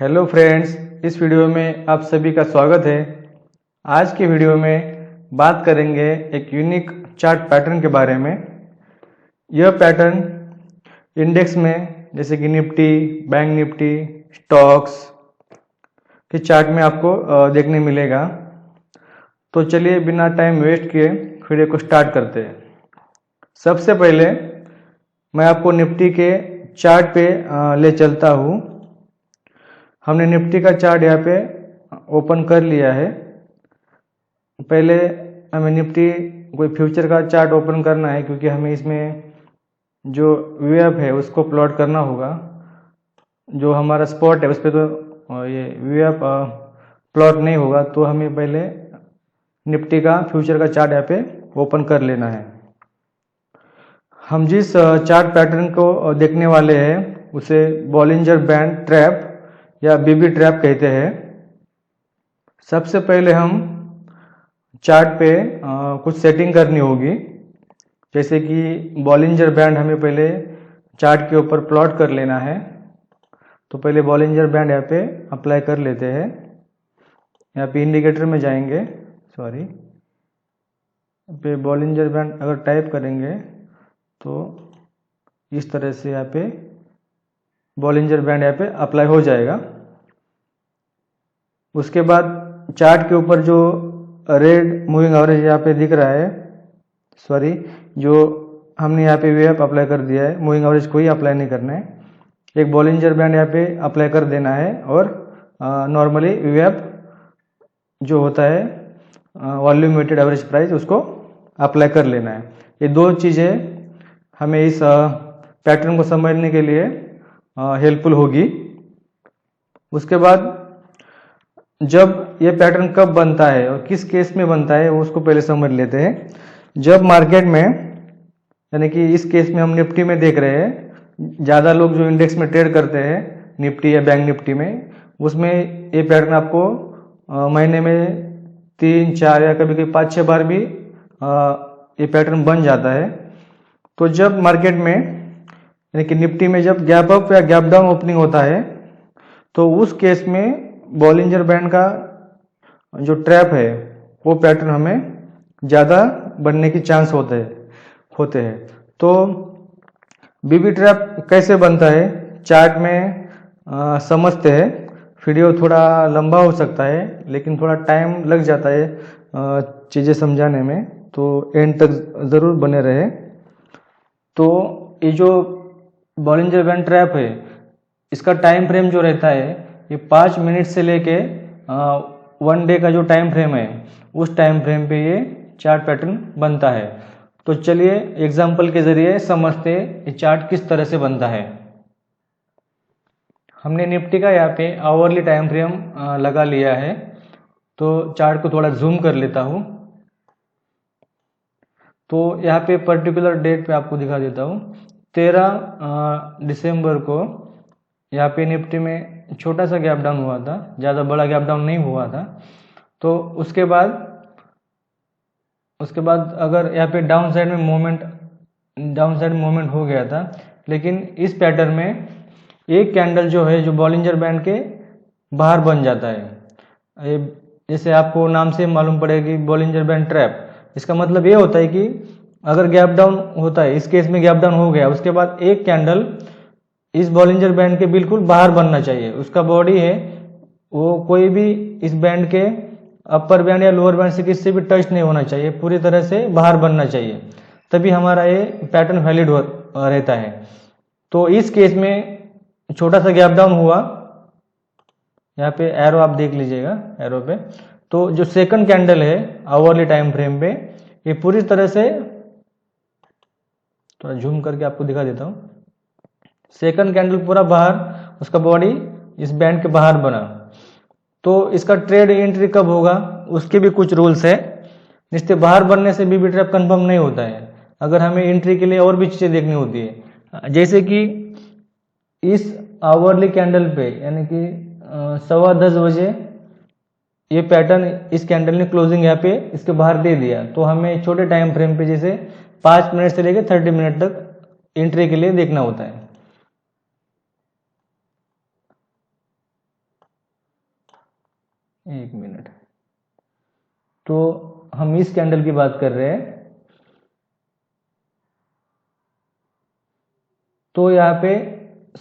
Hello friends, इस video में आप सभी का स्वागत है। आज के वीडियो में बात करेंगे एक यूनिक चार्ट पैटर्न के बारे में। यह पैटर्न इंडेक्स में जैसे कि निफ्टी, बैंक निफ्टी, स्टॉक्स के चार्ट में आपको देखने मिलेगा। तो चलिए बिना टाइम वेस्ट किए वीडियो को स्टार्ट करते हैं। सबसे पहले मैं आपको निफ्टी के चार्ट पे ले चलता हूँ। हमने निफ्टी का चार्ट यहाँ पे ओपन कर लिया है। पहले हमें निफ्टी कोई फ्यूचर का चार्ट ओपन करना है, क्योंकि हमें इसमें जो वीएफ है उसको प्लॉट करना होगा। जो हमारा स्पॉट है उस पर तो ये वीएफ प्लॉट नहीं होगा, तो हमें पहले निफ्टी का फ्यूचर का चार्ट यहाँ पे ओपन कर लेना है। हम जिस चार्ट पैटर्न को देखने वाले हैं उसे बॉलिंजर बैंड ट्रैप या बीबी ट्रैप कहते हैं। सबसे पहले हम चार्ट पे कुछ सेटिंग करनी होगी, जैसे कि बॉलिंजर बैंड हमें पहले चार्ट के ऊपर प्लॉट कर लेना है। तो पहले बॉलिंजर बैंड यहाँ पे अप्लाई कर लेते हैं। यहाँ पे इंडिकेटर में जाएंगे, सॉरी पे बॉलिंजर बैंड अगर टाइप करेंगे तो इस तरह से यहाँ पे बॉलिंजर बैंड यहाँ पे अप्लाई हो जाएगा। उसके बाद चार्ट के ऊपर जो रेड मूविंग एवरेज यहाँ पे दिख रहा है, सॉरी जो हमने यहाँ पे वीएफ अप्लाई कर दिया है, मूविंग एवरेज कोई अप्लाई नहीं करना है। एक बॉलिंजर बैंड यहाँ पे अप्लाई कर देना है और नॉर्मली वीएफ जो होता है वॉल्यूम वेटेड एवरेज प्राइस उसको अप्लाई कर लेना है। ये दो चीज़ें हमें इस पैटर्न को समझने के लिए हेल्पफुल होगी। उसके बाद जब ये पैटर्न कब बनता है और किस केस में बनता है वो उसको पहले समझ लेते हैं। जब मार्केट में, यानी कि इस केस में हम निफ्टी में देख रहे हैं, ज़्यादा लोग जो इंडेक्स में ट्रेड करते हैं निफ्टी या बैंक निफ्टी में, उसमें ये पैटर्न आपको महीने में 3-4 या कभी कभी 5-6 बार भी ये पैटर्न बन जाता है। तो जब मार्केट में यानी कि निफ्टी में जब गैप अप या गैप डाउन ओपनिंग होता है तो उस केस में बॉलिंजर बैंड का जो ट्रैप है वो पैटर्न हमें ज़्यादा बनने की चांस होते हैं। तो बीबी ट्रैप कैसे बनता है चार्ट में समझते हैं। वीडियो थोड़ा लंबा हो सकता है लेकिन थोड़ा टाइम लग जाता है चीज़ें समझाने में, तो एंड तक ज़रूर बने रहे। तो ये जो बॉलिंजर बैंड ट्रैप है इसका टाइम फ्रेम जो रहता है ये 5 मिनट से लेके 1 डे का जो टाइम फ्रेम है उस टाइम फ्रेम पे ये चार्ट पैटर्न बनता है। तो चलिए एग्जांपल के जरिए समझते ये चार्ट किस तरह से बनता है। हमने निफ्टी का यहाँ पे आवरली टाइम फ्रेम लगा लिया है, तो चार्ट को थोड़ा जूम कर लेता हूँ। तो यहाँ पे पर्टिकुलर डेट पे आपको दिखा देता हूँ। 13 दिसंबर को यहाँ पे निफ्टी में छोटा सा गैप डाउन हुआ था, ज़्यादा बड़ा गैप डाउन नहीं हुआ था। तो उसके बाद अगर यहाँ पे डाउन साइड मूवमेंट हो गया था, लेकिन इस पैटर्न में एक कैंडल जो है जो बॉलिंजर बैंड के बाहर बन जाता है। जैसे आपको नाम से मालूम पड़ेगी बॉलिंजर बैंड ट्रैप, इसका मतलब ये होता है कि अगर गैप डाउन होता है, इस केस में गैप डाउन हो गया, उसके बाद एक कैंडल इस बॉलिंजर बैंड के बिल्कुल बाहर बनना चाहिए। उसका बॉडी है वो कोई भी इस बैंड के अपर बैंड या लोअर बैंड से किसी भी टच नहीं होना चाहिए, पूरी तरह से बाहर बनना चाहिए, तभी हमारा ये पैटर्न वैलिड रहता है। तो इस केस में छोटा सा गैप डाउन हुआ, यहाँ पे एरो आप देख लीजिएगा, एरो पे तो जो सेकंड कैंडल है आवरली टाइम फ्रेम पे ये पूरी तरह से, थोड़ा जूम करके आपको दिखा देता हूँ, सेकंड कैंडल पूरा बाहर, उसका बॉडी इस बैंड के बाहर बना। तो इसका ट्रेड एंट्री कब होगा उसके भी कुछ रूल्स है। जिससे बाहर बनने से बीबी ट्रैप कंफर्म नहीं होता है। अगर हमें एंट्री के लिए और भी चीज़ें देखनी होती है, जैसे कि इस आवरली कैंडल पे यानी कि 10:15 बजे ये पैटर्न इस कैंडल ने क्लोजिंग यहाँ पे इसके बाहर दे दिया, तो हमें छोटे टाइम फ्रेम पे जैसे 5 मिनट से लेकर 30 मिनट तक एंट्री के लिए देखना होता है। एक मिनट, तो हम इस कैंडल की बात कर रहे हैं। तो यहाँ पे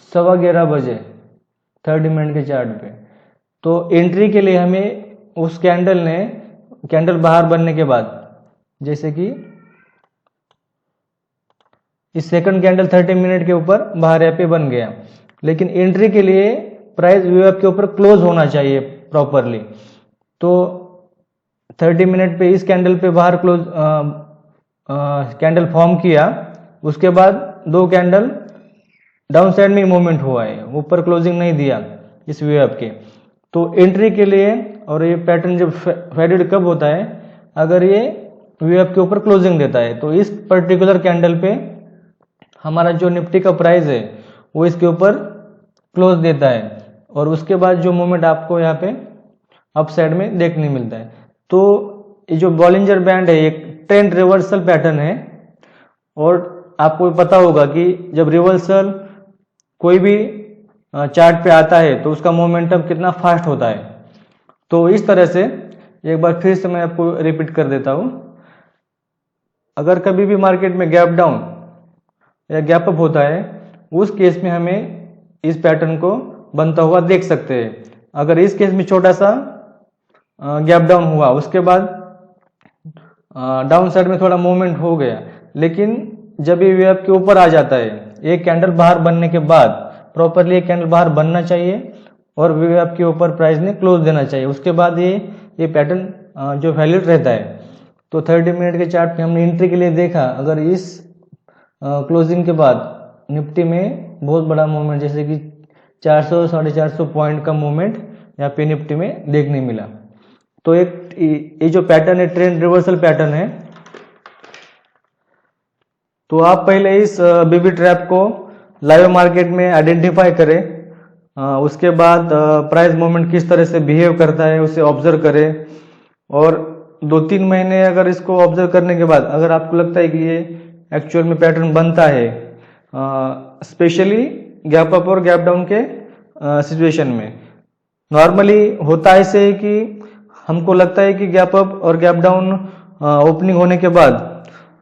11:15 बजे 30 मिनट के चार्ट पे, तो एंट्री के लिए हमें उस कैंडल बाहर बनने के बाद, जैसे कि इस सेकंड कैंडल 30 मिनट के ऊपर बाहर यहाँ पे बन गया, लेकिन एंट्री के लिए प्राइस वीएफ के ऊपर क्लोज होना चाहिए प्रॉपरली। तो 30 मिनट पे इस कैंडल पे बाहर क्लोज कैंडल फॉर्म किया, उसके बाद दो कैंडल डाउन साइड में मूवमेंट हुआ है, ऊपर क्लोजिंग नहीं दिया इस वीएफ के। तो एंट्री के लिए, और ये पैटर्न जब फेडेड कब होता है, अगर ये वीएफ के ऊपर क्लोजिंग देता है, तो इस पर्टिकुलर कैंडल पे हमारा जो निफ्टी का प्राइस है वो इसके ऊपर क्लोज देता है, और उसके बाद जो मूवमेंट आपको यहाँ पे अप साइड में देखने मिलता है। तो ये जो बॉलिंजर बैंड है एक ट्रेंड रिवर्सल पैटर्न है, और आपको पता होगा कि जब रिवर्सल कोई भी चार्ट पे आता है तो उसका मोमेंटम कितना फास्ट होता है। तो इस तरह से एक बार फिर से मैं आपको रिपीट कर देता हूं, अगर कभी भी मार्केट में गैप डाउन या गैप अप होता है, उस केस में हमें इस पैटर्न को बनता हुआ देख सकते हैं। अगर इस केस में छोटा सा गैप डाउन हुआ, उसके बाद डाउन साइड में थोड़ा मूवमेंट हो गया, लेकिन जब ये वेव के ऊपर आ जाता है, एक कैंडल बाहर बनने के बाद प्रॉपरली एक कैंडल बाहर बनना चाहिए और वेव के ऊपर प्राइस ने क्लोज देना चाहिए, उसके बाद ये पैटर्न जो वैलिड रहता है। तो 30 मिनट के चार्ट पे हमने एंट्री के लिए देखा, अगर इस क्लोजिंग के बाद निफ्टी में बहुत बड़ा मूवमेंट, जैसे कि 400-450 पॉइंट का मूवमेंट यहाँ पे निफ्टी में देखने मिला। तो ये जो पैटर्न है ट्रेंड रिवर्सल पैटर्न है। तो आप पहले इस बीबी ट्रैप को लाइव मार्केट में आइडेंटिफाई करें, उसके बाद प्राइस मूवमेंट किस तरह से बिहेव करता है उसे ऑब्जर्व करें, और 2-3 महीने अगर इसको ऑब्जर्व करने के बाद अगर आपको लगता है कि ये एक्चुअल में पैटर्न बनता है, स्पेशली गैप अप और गैप डाउन के सिचुएशन में। नॉर्मली होता ऐसे है कि हमको लगता है कि गैप अप और गैप डाउन ओपनिंग होने के बाद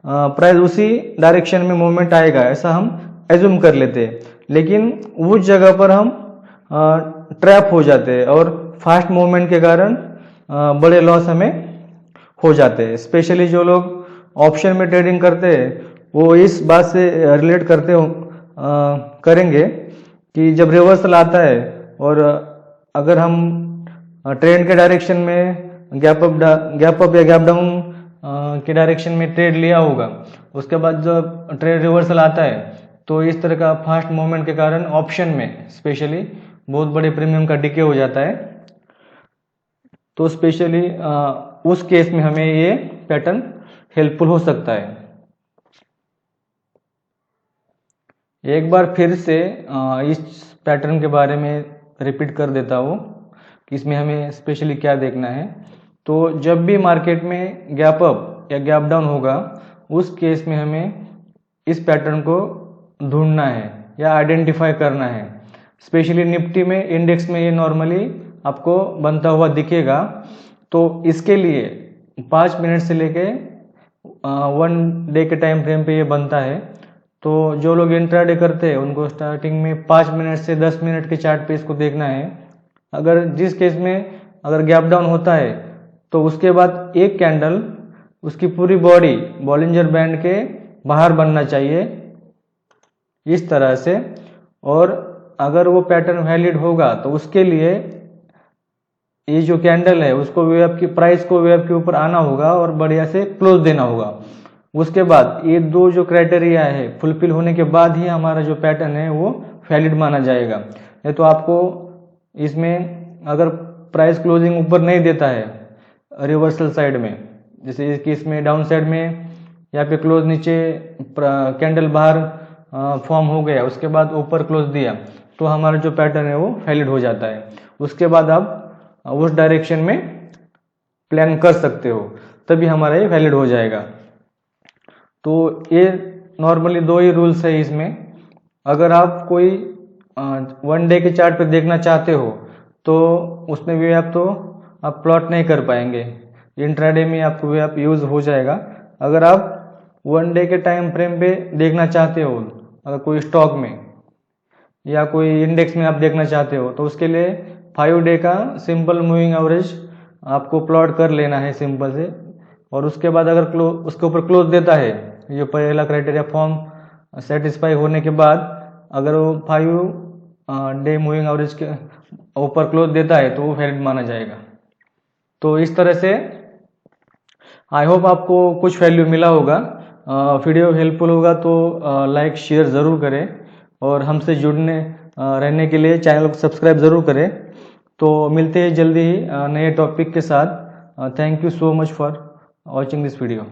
प्राइस उसी डायरेक्शन में मूवमेंट आएगा, ऐसा हम एज्यूम कर लेते हैं, लेकिन उस जगह पर हम ट्रैप हो जाते हैं और फास्ट मूवमेंट के कारण बड़े लॉस हमें हो जाते हैं। स्पेशली जो लोग ऑप्शन में ट्रेडिंग करते हैं वो इस बात से रिलेट करेंगे कि जब रिवर्सल आता है और अगर हम ट्रेंड के डायरेक्शन में गैप अप या गैप डाउन के डायरेक्शन में ट्रेड लिया होगा, उसके बाद जब ट्रेड रिवर्सल आता है तो इस तरह का फास्ट मूवमेंट के कारण ऑप्शन में स्पेशली बहुत बड़े प्रीमियम का डिके हो जाता है। तो स्पेशली उस केस में हमें ये पैटर्न हेल्पफुल हो सकता है। एक बार फिर से इस पैटर्न के बारे में रिपीट कर देता हूँ कि इसमें हमें स्पेशली क्या देखना है। तो जब भी मार्केट में गैप अप या गैप डाउन होगा, उस केस में हमें इस पैटर्न को ढूंढना है या आइडेंटिफाई करना है। स्पेशली निफ्टी में, इंडेक्स में ये नॉर्मली आपको बनता हुआ दिखेगा। तो इसके लिए 5 मिनट से लेके 1 डे के टाइम फ्रेम पे ये बनता है। तो जो लोग इंट्राडे करते हैं उनको स्टार्टिंग में 5 मिनट से 10 मिनट के चार्ट पे इसको देखना है। अगर जिस केस में अगर गैप डाउन होता है तो उसके बाद एक कैंडल उसकी पूरी बॉडी बॉलिंजर बैंड के बाहर बनना चाहिए इस तरह से, और अगर वो पैटर्न वैलिड होगा तो उसके लिए ये जो कैंडल है उसको वेव की प्राइस को वेव के ऊपर आना होगा और बढ़िया से क्लोज देना होगा। उसके बाद ये दो जो क्राइटेरिया है फुलफिल होने के बाद ही हमारा जो पैटर्न है वो वैलिड माना जाएगा। नहीं तो आपको इसमें अगर प्राइस क्लोजिंग ऊपर नहीं देता है रिवर्सल साइड में, जैसे कि इसमें डाउन साइड में यहाँ पे क्लोज नीचे कैंडल बाहर फॉर्म हो गया, उसके बाद ऊपर क्लोज दिया, तो हमारा जो पैटर्न है वो वैलिड हो जाता है। उसके बाद आप उस डायरेक्शन में प्लान कर सकते हो, तभी हमारा ये वैलिड हो जाएगा। तो ये नॉर्मली 2 ही रूल्स है इसमें। अगर आप कोई 1 डे के चार्ट पे देखना चाहते हो तो उसमें भी आप तो आप प्लॉट नहीं कर पाएंगे। इंट्राडे में आपको वे ऐप यूज़ हो जाएगा। अगर आप 1 डे के टाइम फ्रेम पे देखना चाहते हो, अगर कोई स्टॉक में या कोई इंडेक्स में आप देखना चाहते हो, तो उसके लिए 5 डे का सिंपल मूविंग एवरेज आपको प्लॉट कर लेना है सिंपल से। और उसके बाद अगर उसके ऊपर क्लोज देता है, ये पहला क्राइटेरिया फॉर्म सेटिस्फाई होने के बाद अगर वो 5 डे मूविंग एवरेज के ऊपर क्लोज देता है तो वो वैलिड माना जाएगा। तो इस तरह से आई होप आपको कुछ वैल्यू मिला होगा। वीडियो हेल्पफुल होगा तो लाइक शेयर ज़रूर करें और हमसे जुड़ने रहने के लिए चैनल को सब्सक्राइब ज़रूर करें। तो मिलते हैं जल्दी ही नए टॉपिक के साथ। Thank you so much for watching this video.